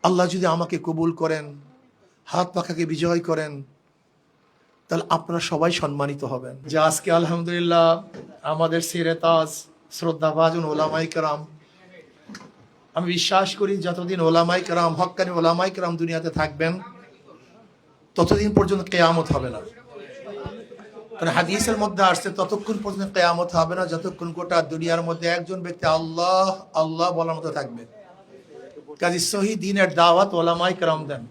আল্লাহ যদি আমাকে কবুল করেন, হাত পাখাকে বিজয় করেন, তাহলে আপনারা সবাই সম্মানিত হবেন। যে আজকে আলহামদুলিল্লাহ আমাদের সিরে তাজ শ্রদ্ধাভাজন ওলামাই কেরাম, আমি বিশ্বাস করি যতদিন ওলামাই কেরাম, হক্কানি ওলামাই কেরাম দুনিয়াতে থাকবেন, ততদিন পর্যন্ত কেয়ামত হবে না। কারণ হাদিসের মধ্যে আসছে ততক্ষণ পর্যন্ত কেয়ামত হবে না যতক্ষণ গোটা দুনিয়ার মধ্যে একজন ব্যক্তি আল্লাহ আল্লাহ বলার মতো থাকবে। কাজী সহি দিনের দাওয়াত ওলামাই কেরাম দেন।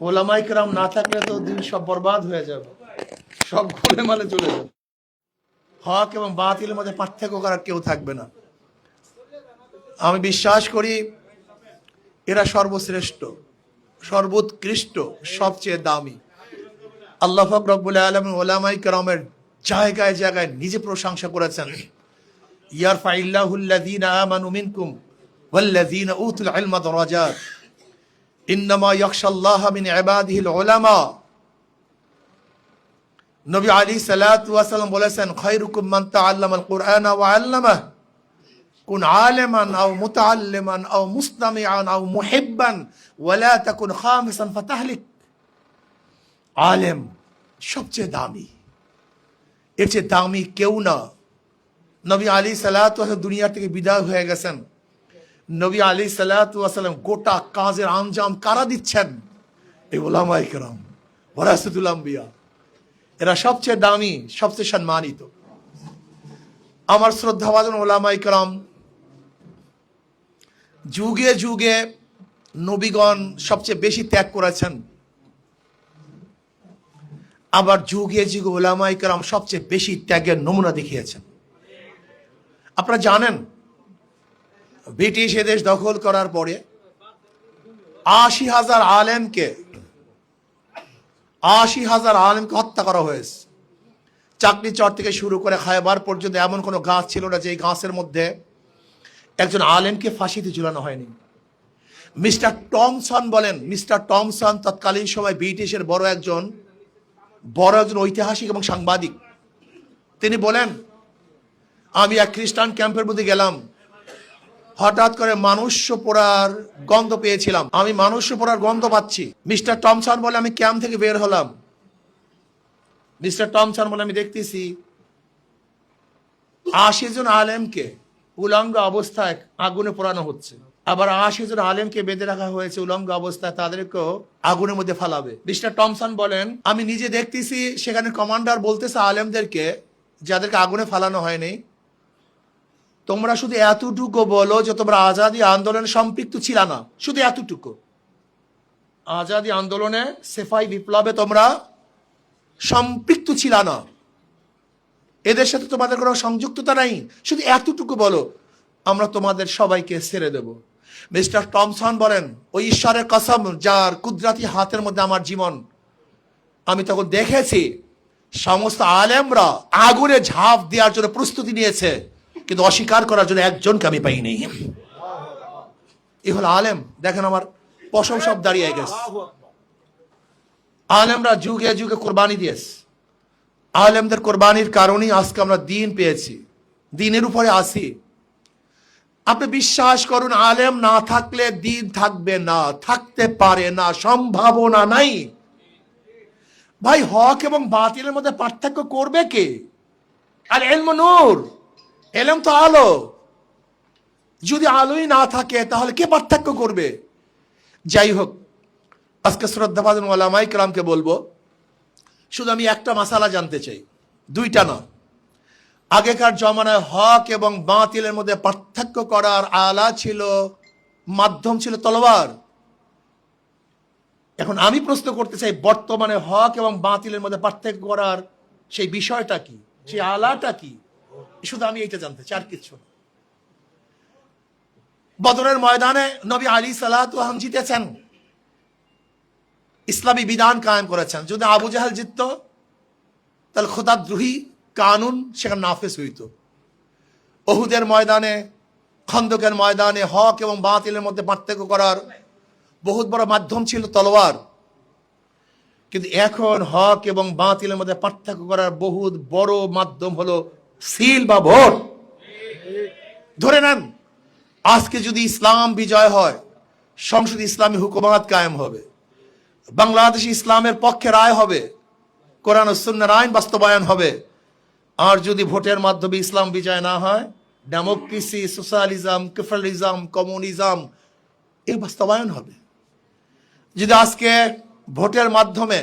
ওলামাই কেরাম না থাকলে তো দিন সব বরবাদ হয়ে যাবে, সব গোলেমালে চলে যাবে। হক এবং বাতিলের মধ্যে পার্থক্য করার কেউ থাকবে না। আমি বিশ্বাস করি এরা সর্বশ্রেষ্ঠ, সর্বোৎকৃষ্ট, সবচেয়ে দামি। আল্লাহ পাক রব্বুল আলামিন ওলামাই কেরামের জায়গায় জায়গায় নিজে প্রশংসা করেছেন। ইয়ারফাইল্লাহুল্লাযীনা আমানু মিনকুম ওয়াল্লাযীনা উতুল ইলমা দারাজাত ইন্নামা ইয়াখশাল্লাহা মিন ইবাদিহিল উলামা। নবী আলাইহিস সালাতু ওয়াস সালাম বলেছেন, খায়রুকুম মান তাআল্লামাল কুরআনা ওয়া আল্লামাহ, কুন আলিমান আও মুতাআল্লিমান আও মুসতামিআন আও মুহিব্বান ওয়ালা তাকুন খামিসান ফাতাহলিক। আলেম সবচেয়ে দামি, এর চেয়ে দামি কেউ না। নবী আলাইহিস সালাতু ওয়াস সালাম দুনিয়া থেকে বিদায় হয়ে গেছেন। নবী আলাইহিস সালাতু ওয়াস সালাম গোটা কাজের আঞ্জাম কারা দিচ্ছেন? এই ওলামায়ে কেরাম, ওয়ারাসাতুল আম্বিয়া। এরা সবচেয়ে দামি, সবচেয়ে সম্মানিত। আমার শ্রদ্ধাভাজন ওলামায়ে কেরাম, যুগে যুগে নবীগণ সবচেয়ে বেশি ত্যাগ করেছেন, আবার যুগে যুগে ওলামায়ে কেরাম সবচেয়ে বেশি ত্যাগের নমুনা দেখিয়েছেন। আপনারা জানেন ব্রিটিশ এদেশ দখল করার পরে ৮০,০০০ আলেমকে হত্যা করা হয়েছে। চাকরি চর থেকে শুরু করে খায়বার পর্যন্ত এমন কোনো গাছ ছিল না যে গাছের মধ্যে একজন আলেমকে ফাঁসিতে ঝুলানো হয়নি। মিস্টার টমসন বলেন, মিস্টার টমসন তৎকালীন সময় ব্রিটিশের বড় একজন ঐতিহাসিক এবং সাংবাদিক। তিনি বলেন, আমি এক খ্রিস্টান ক্যাম্পের মধ্যে গেলাম, হঠাৎ করে মানুষ্য পোড়ার গন্ধ পেয়েছিলাম। আমি মানুষ্য পোড়ার গন্ধ পাচ্ছি। মিস্টার টমসন বলে, আমি ক্যাম্প থেকে বের হলাম। মিস্টার টমসন বলে, আমি দেখতেছি ৮০ জন আলেমকে উলঙ্গ অবস্থায় আগুনে পোড়ানো হচ্ছে, আবার ৮০ জন আলেমকে বেঁধে রাখা হয়েছে উলঙ্গ অবস্থায়, তাদেরকেও আগুনের মধ্যে ফালাবে। মিস্টার টমসন বলেন, আমি নিজে দেখতেছি সেখানে কমান্ডার বলতেছে আলেমদেরকে, যাদেরকে আগুনে ফালানো হয়নি, তোমরা শুধু এতটুকু বলো যে তোমরা আজাদী আন্দোলনে সম্পৃক্ত ছিল না। শুধু এতটুকু, আজাদী আন্দোলনে, সেফাই বিপ্লবে তোমরা সম্পৃক্ত ছিল না, এদের সাথে তোমাদের কোনো সংযুক্ততা নাই, শুধু এতটুকু বলো, আমরা তোমাদের সবাইকে ছেড়ে দেব। মিস্টার টমসন বলেন, ওই ঈশ্বরের কসম যার কুদরতি হাতের মধ্যে আমার জীবন, আমি তখন দেখেছি সমস্ত আলেমরা আগুনে ঝাঁপ দেওয়ার জন্য প্রস্তুতি নিয়েছে, কিন্তু অস্বীকার করার জন্য একজনকে আমি পাইনি। এ হলো আলেম। দেখেন আমার পশম সব দাঁড়িয়ে গেছে। আলেমরা যুগে যুগে কোরবানি দিয়েছে। আলেমদের কোরবানির কারণেই আজকে আমরা দিন পেয়েছি, দিনের উপরে আসি। আপনি বিশ্বাস করুন, আলেম না থাকলে দিন থাকবে না, থাকতে পারে না, সম্ভাবনা নাই। ভাই, হক এবং বাতিলের মধ্যে পার্থক্য করবে কে? আল ইলমু নূর, এলেম তো আলো। যদি আলোই না থাকে তাহলে কে পার্থক্য করবে? যাই হোক, আজকে শ্রদ্ধাভাজন ওলামায়ে কেরামকে বলবো, শুধু আমি একটা মাসালা জানতে চাই, দুইটা না। আগেকার জমানায় হক এবং বাতিলের মধ্যে পার্থক্য করার আলা ছিল, মাধ্যম ছিল তলোয়ার। এখন আমি প্রশ্ন করতে চাই, বর্তমানে হক এবং বাতিলের মধ্যে পার্থক্য করার সেই বিষয়টা কি, সেই আলাটা কি? শুধু আমি এইটা জানতে চাই, আর কিছু না। বদরের ময়দানে নবী আলাইহিস সালাতু ওয়াস সালাম জিতেছেন, ইসলামী বিধান কায়েম করেছেন। যদি আবু জাহেল জিতত তাহলে খোদাদ্রোহী কানুন সেখানে নাফেজ হইত। উহুদের ময়দানে, খন্দকের ময়দানে হক এবং বাতিলের মধ্যে পার্থক্য করার বহুত বড় মাধ্যম ছিল তলোয়ার। কিন্তু এখন হক এবং বাতিলের মধ্যে পার্থক্য করার বহুত বড় মাধ্যম হলো সিল বা ভোট। ধরে নেন, আজকে যদি ইসলাম বিজয় হয়, সংসদে ইসলামী হুকুমত কায়েম হবে, বাংলাদেশে ইসলামের পক্ষে রায় হবে, কোরআন ও সুন্নাহর আইন বাস্তবায়ন হবে। আর যদি ভোটের মাধ্যমে ইসলাম বিজয় না হয়, ডেমোক্রেসি, সোশ্যালিজম, ক্যাপিটালিজম, কমিউনিজম এর বাস্তবায়ন হবে। যদি আজকে ভোটের মাধ্যমে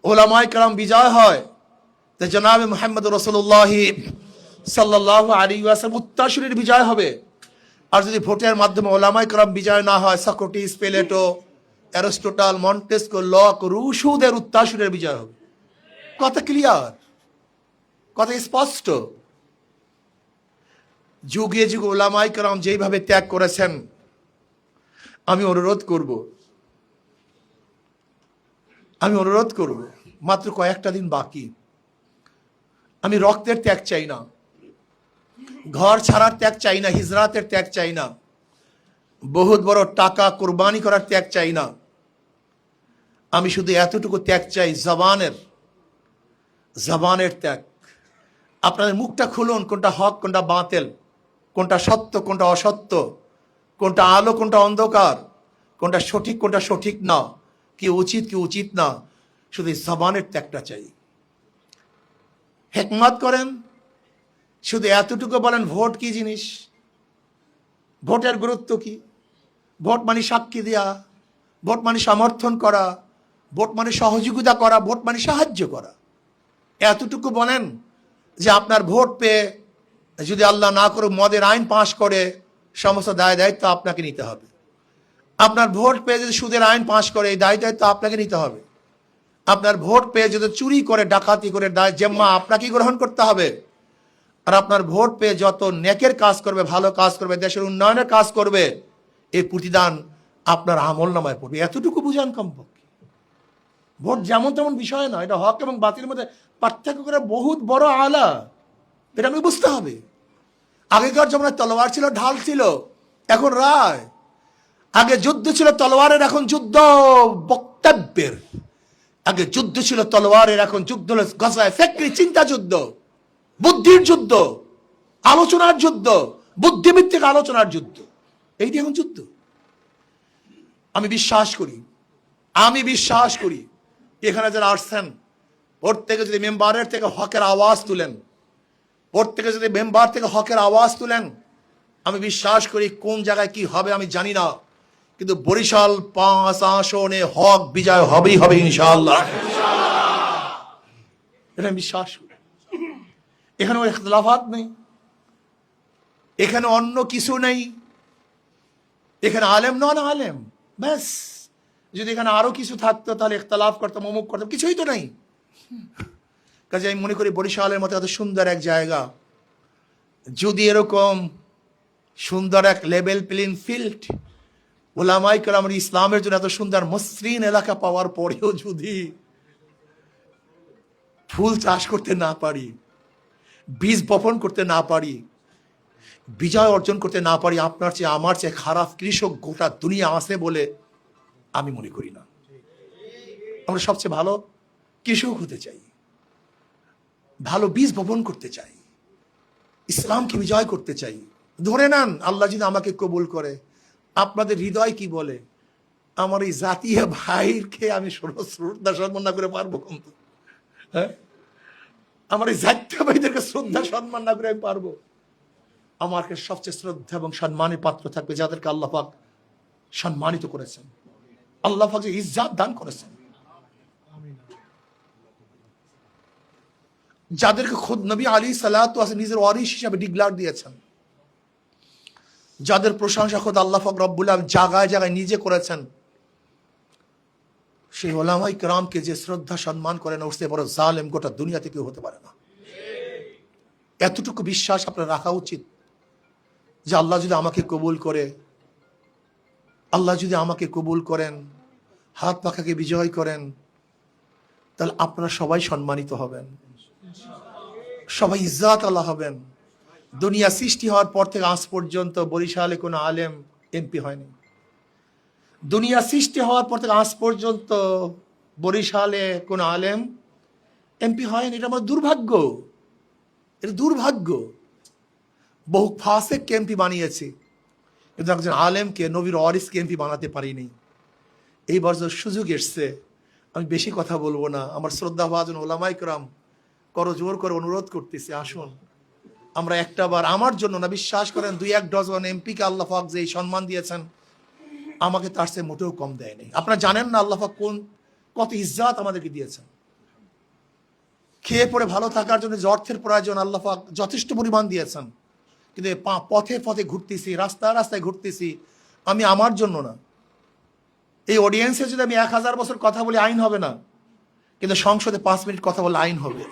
ওলামায়ে কেরাম বিজয় হয়, তো জনাবে মুহাম্মদ রাসূলুল্লাহ সাল্লাল্লাহু আলাইহি ওয়াসাল্লাম উত্তরসূরির বিজয় হবে। আর যদি ভোটের মাধ্যমে ওলামায়ে কেরাম বিজয় না হয়, Socrates, Plato, Aristotle, Montesquieu, Locke, রুশোদের উত্তরসূরির বিজয় হবে। কথা ক্লিয়ার, কথা স্পষ্ট। যুগে যুগে ওলামায়ে কেরাম যেইভাবে ত্যাগ করেছেন, আমি অনুরোধ করব, মাত্র কয়েকটা দিন বাকি। আমি রক্তের ত্যাগ চাই না, ঘর ছাড়ার ত্যাগ চাই না, হিজরাতের ত্যাগ চাই না, বহুত বড় টাকা কোরবানি করার ত্যাগ চাই না। আমি শুধু এতটুকু ত্যাগ চাই, জবানের ত্যাগ। আপনাদের মুখটা খুলুন, কোনটা হক কোনটা বাতিল, কোনটা সত্য কোনটা অসত্য, কোনটা আলো কোনটা অন্ধকার, কোনটা সঠিক কোনটা সঠিক না, কি উচিত কি উচিত না। শুধু জবানের ত্যাগটা চাই। হিকমত করেন, শুধু এতটুকু বলেন ভোট কি জিনিস, ভোটের গুরুত্ব কি। ভোট মানে সাক্ষী দেয়া, ভোট মানে সমর্থন করা, ভোট মানে সহযোগিতা করা, ভোট মানে সাহায্য করা। এতটুকু বলেন যে আপনার ভোট পেয়ে যদি আল্লাহ না করে মদের আইন পাশ করে, সমস্ত দায় দায়িত্ব আপনাকে নিতে হবে। আপনার ভোট পেয়ে যদি সুদের আইন পাশ করে, এই দায় দায়িত্ব আপনাকে নিতে হবে। আপনার ভোট পেয়ে যদি চুরি করে, ডাকাতি করে, জিম্মা আপনাকেই গ্রহণ করতে হবে। আর আপনার ভোট পেয়ে যত নেকের কাজ করবে, ভালো কাজ করবে, দেশের উন্নয়নের কাজ করবে, এই প্রতিদান আপনার আমল নামায় পড়বে। এতটুকু বুঝান কমপক্ষে। ভোট যেমন তেমন বিষয় না, এটা হক এবং বাতিলের মধ্যে পার্থক্য করে বহুত বড় আলা, এটা আমি বুঝতে হবে। আগেকার জমানায় তলোয়ার ছিল, ঢাল ছিল, এখন রায়। আগে যুদ্ধ ছিল তলোয়ারের, এখন যুদ্ধ বক্তব্যের। আগে যুদ্ধ ছিল তলোয়ারের, এখন যুদ্ধ হলো গজায় ফেকরি, চিন্তা যুদ্ধ, বুদ্ধির যুদ্ধ, আলোচনার যুদ্ধ, বুদ্ধিভিত্তিক আলোচনার যুদ্ধ। এইটি এখন যুদ্ধ। আমি বিশ্বাস করি এখানে যারা আসছেন, প্রত্যেকে যদি মেম্বারের থেকে হকের আওয়াজ তুলেন, প্রত্যেকে যদি মেম্বার থেকে হকের আওয়াজ তুলেন, আমি বিশ্বাস করি কোন জায়গায় কি হবে আমি জানি না, কিন্তু বরিশাল 5 আসনে হক বিজয় হবেই হবে ইনশাআল্লাহ। এটা বিশ্বাস করি। এখানে ইখতিলাফাত নেই, এখানে অন্য কিছু নেই, এখানে আলেম নন আলেম ব্যাস। যদি এখানে আরো কিছু থাকতো তাহলে ইখতিলাফ করতাম, অমুক করতাম, কিছুই তো নেই। কাজে আমি মনে করি বরিশালের মতো এত সুন্দর এক জায়গা, যদি এরকম সুন্দর এক লেভেল প্লেইং ফিল্ড, ওলামায়ে কেরাম ইসলামের জন্য এত সুন্দর মসৃণ এলাকা পাওয়ার পরেও যদি ফুল চাষ করতে না পারি, বীজ বপন করতে না পারি, বিজয় অর্জন করতে না পারি, আপনার চেয়ে আমার চেয়ে খারাপ কৃষক গোটা দুনিয়া আছে বলে আমি মনে করি না। আমরা সবচেয়ে ভালো কৃষক হতে চাই, ভালো বীজ বপন করতে চাই, ইসলামকে বিজয় করতে চাই। ধরে নেন আল্লাহ যদি আমাকে কবুল করে, আপনাদের হৃদয় কি বলে? আমার এই জাতীয় ভাইকে আমি শ্রদ্ধা সম্মান না করে পারবো? কিন্তু হ্যাঁ, আমার এই জাতীয় ভাইদেরকে শ্রদ্ধা সম্মান না করে আমি পারবো? আমাকে সবচেয়ে শ্রদ্ধা এবং সম্মানের পাত্র থাকবে যাদেরকে আল্লাহ পাক সম্মানিত করেছেন, আল্লাহ পাক যে ইজ্জত দান করেছেন, যাদেরকে খুদ নবী আলাইহিস সালাতু ওয়াস নিজের ওয়ারিস হিসাবে ডিক্লেয়ার দিয়েছেন, যাদের প্রশংসা খোদ আল্লাহ পাক রব্বুল আলামিন জায়গায় জায়গায় নিজে করেছেন, সেই ওলামায়ে কেরামকে যে শ্রদ্ধা সম্মান করে না, উঠতে বড় জালেম গোটা দুনিয়াতে কেউ হতে পারে না। এতটুকু বিশ্বাস আপনার রাখা উচিত যে আল্লাহ যদি আমাকে কবুল করে, আল্লাহ যদি আমাকে কবুল করেন, হাত পাখাকে বিজয় করেন, তাহলে আপনারা সবাই সম্মানিত হবেন, সবাই ইজ্জত আল্লাহ হবেন। দুনিয়া সৃষ্টি হওয়ার পর থেকে আজ পর্যন্ত বরিশালে কোনো আলেম এমপি হয়নি। দুনিয়া সৃষ্টি হওয়ার পর থেকে আজ পর্যন্ত বরিশালে কোনো আলেম এমপি হয়নি। এটা আমার দুর্ভাগ্য, এটা দুর্ভাগ্য। বহু ফাসেক এমপি বানিয়েছি, কিন্তু একজন আলেমকে, নবীর ওয়ারিসকে এমপি বানাতে পারিনি। এইবার যে সুযোগ এসছে, আমি বেশি কথা বলবো না, আমার শ্রদ্ধাভাজন ওলামায়ে কেরাম করজোর করে অনুরোধ করতেছি, আসুন আমরা একটা বার, আমার জন্য না, বিশ্বাস করেন 2-1 ডজন এমপিকে আল্লাহ পাক যে এই সম্মান দিয়েছেন, আমাকে তার চেয়ে মোটেও কম দেয়নি। আপনারা জানেন না আল্লাহ পাক কত ইজ্জত আমাদেরকে দিয়েছেন। খেয়ে পড়ে ভালো থাকার জন্য যে অর্থের প্রয়োজন আল্লাহ পাক যথেষ্ট পরিমাণ দিয়েছেন, কিন্তু পথে পথে ঘুরতেছি, রাস্তায় রাস্তায় ঘুরতেছি, আমি আমার জন্য না। এই অডিয়েন্সে যদি আমি 1000 বছর কথা বলি আইন হবে না, কিন্তু সংসদে 5 মিনিট কথা বলে আইন হবে।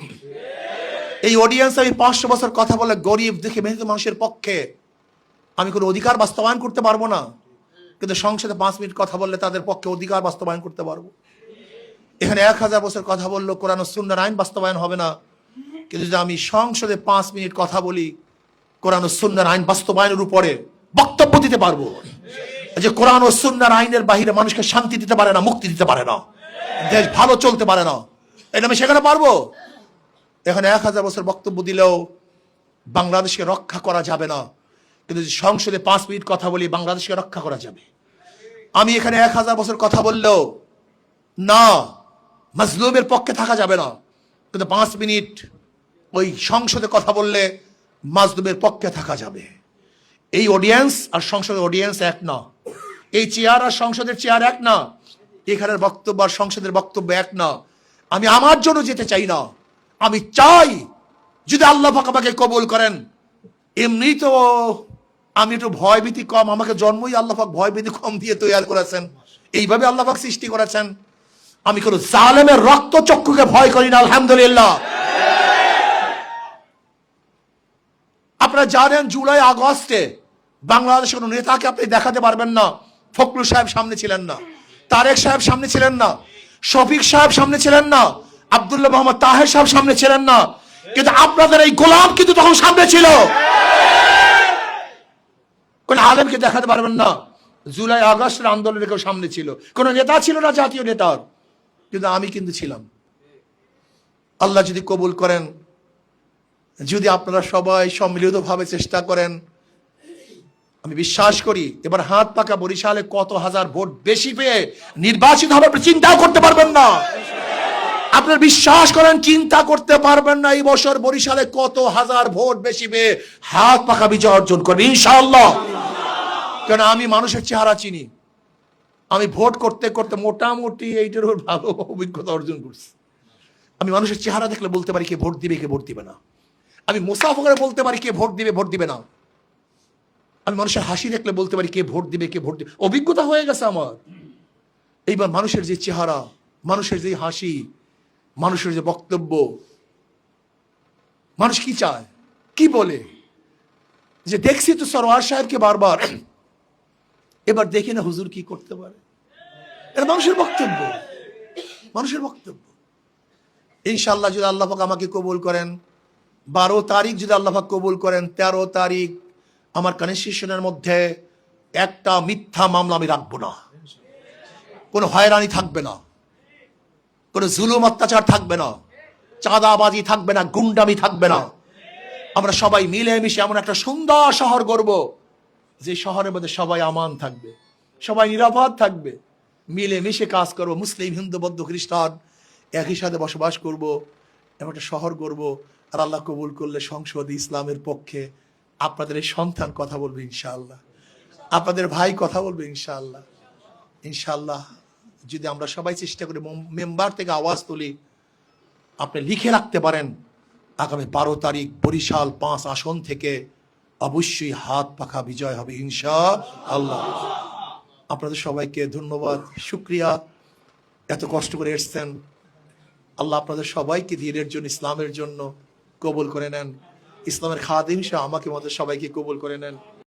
এই অডিয়েন্সে আমি 500 বছর কথা বলে গরিব দেখে মেহনত মানুষের পক্ষে আমি কোনো অধিকার বাস্তবায়ন করতে পারবো না, কিন্তু সংসদে 5 মিনিট কথা বললে তাদের পক্ষে অধিকার বাস্তবায়ন করতে পারবো। এখানে 1000 বছর কথা বললো কোরআন ও সুন্নাহর আইন বাস্তবায়ন হবে না, কিন্তু যদি আমি সংসদে 5 মিনিট কথা বলি কোরআন ও সুন্নাহর আইন বাস্তবায়নের উপরে বক্তব্য দিতে পারবো, যে কোরআন ও সুন্নাহর আইনের বাহিরে মানুষকে শান্তি দিতে পারে না, মুক্তি দিতে পারে না, দেশ ভালো চলতে পারে না, এটা আমি সেখানে পারবো। এখানে 1000 বছর বক্তব্য দিলেও বাংলাদেশকে রক্ষা করা যাবে না, কিন্তু সংসদে 5 মিনিট কথা বলি বাংলাদেশকে রক্ষা করা যাবে। আমি এখানে 1000 বছর কথা বললেও না, মাজলুমের পক্ষে থাকা যাবে না, কিন্তু 5 মিনিট ওই সংসদে কথা বললে মাজলুমের পক্ষে থাকা যাবে। এই অডিয়েন্স আর সংসদের অডিয়েন্স এক না, এই চেয়ার আর সংসদের চেয়ার এক না, এখানের বক্তব্য আর সংসদের বক্তব্য এক না। আমি আমার জন্য যেতে চাই না, আমি চাই যদি আল্লাহ পাক আমাকে কবুল করেন, এমনি তো আমি একটু ভয়ভীতি কম, আমাকে জন্মই আল্লাহ পাক ভয়ভীতি কম দিয়ে তৈরি করেছেন, এইভাবে আল্লাহ পাক সৃষ্টি করেছেন। আমি কোনো জালেমের রক্ত চক্ষুকে ভয় করি না, আলহামদুলিল্লাহ। আপনারা জানেন জুলাই আগস্টে বাংলাদেশের কোনো নেতাকে আপনি দেখাতে পারবেন না। ফখরুল সাহেব সামনে ছিলেন না, তারেক সাহেব সামনে ছিলেন না, শফিক সাহেব সামনে ছিলেন না, আব্দুল্লাহ মোহাম্মদ তাহের সাহেব সামনে ছিলেন না, কিন্তু আপনাদের এই গোলাম কিন্তু তখন সামনে ছিল। কোন আলেমকে দেখাতে পারবেন না জুলাই আগস্টের আন্দোলনের কেউ সামনে ছিল, কোন নেতা ছিল না জাতীয় নেতার, কিন্তু আমি কিন্তু ছিলাম। আল্লাহ যদি কবুল করেন, যদি আপনারা সবাই সম্মিলিতভাবে চেষ্টা করেন, আমি বিশ্বাস করি এবার হাত পাকা বরিশালে কত হাজার ভোট বেশি পেয়ে নির্বাচিত হবে, আপনি চিন্তাও করতে পারবেন না। আপনার বিশ্বাস করেন, চিন্তা করতে পারবেন না এই বছর বরিশালে কত হাজার ভোট বেশি পেয়ে হাত পাকা বিজয় অর্জন করবে ইনশাআল্লাহ। কেন আমি মানুষের চেহারা চিনি, আমি ভোট করতে করতে মোটামুটি এইটার উপর ভালো অভিজ্ঞতা অর্জন করছি। আমি মানুষের চেহারা দেখলে বলতে পারি কে ভোট দিবে কে ভোট দিবে না, আমি মুসাফা করে বলতে পারি কে ভোট দিবে ভোট দিবে না, আমি মানুষের হাসি দেখলে বলতে পারি কে ভোট দিবে কে ভোট দিবে, অভিজ্ঞতা হয়ে গেছে আমার। এইবার মানুষের যে চেহারা, মানুষের যে হাসি, মানুষের যে বক্তব্য, মানুষ কি চায় কি বলে, যে দেখছি তো সরওয়ার সাহেবকে বারবার, এবার দেখি না হুজুর কি করতে পারে, এটা মানুষের বক্তব্য, মানুষের বক্তব্য। ইনশাআল্লাহ যদি আল্লাহ পাক আমাকে কবুল করেন, 12 তারিখ যদি আল্লাহ পাক কবুল করেন, 13 তারিখ আমার কনস্টিটিউশনের মধ্যে একটা মিথ্যা মামলা আমি রাখবো না, কোনো হয়রানি থাকবে না, কোনো জুলুম অত্যাচার থাকবে না, চাঁদাবাজি থাকবে না, গুন্ডামি থাকবে না। আমরা সবাই মিলেমিশে এমন একটা সুন্দর শহর গড়ব, যে শহরের মধ্যে সবাই আমান থাকবে, সবাই নিরাপদ থাকবে, মিলেমিশে কাজ করব, মুসলিম হিন্দু বৌদ্ধ খ্রিস্টান একই সাথে বসবাস করব, এমন একটা শহর গড়ব। আর আল্লাহ কবুল করলে সংসদ ইসলামের পক্ষে আপনাদের এই সন্তান কথা বলবে ইনশাআল্লাহ, আপনাদের ভাই কথা বলবে ইনশাআল্লাহ। ইনশাআল্লাহ যদি আমরা সবাই চেষ্টা করি, মেম্বার থেকে আওয়াজ তুলি, আপনি লিখে রাখতে পারেন আগামী 12 তারিখ বরিশাল 5 আসন থেকে অবশ্যই হাত পাখা বিজয় হবে ইনশাআল্লাহ। আপনাদের সবাইকে ধন্যবাদ, শুকরিয়া, এত কষ্ট করে এসছেন। আল্লাহ আপনাদের সবাইকে দ্বীনের জন্য, ইসলামের জন্য কবুল করে নেন। ইসলামের খাদিম সহ আমাকে মধ্যে সবাইকে কবুল করে নেন।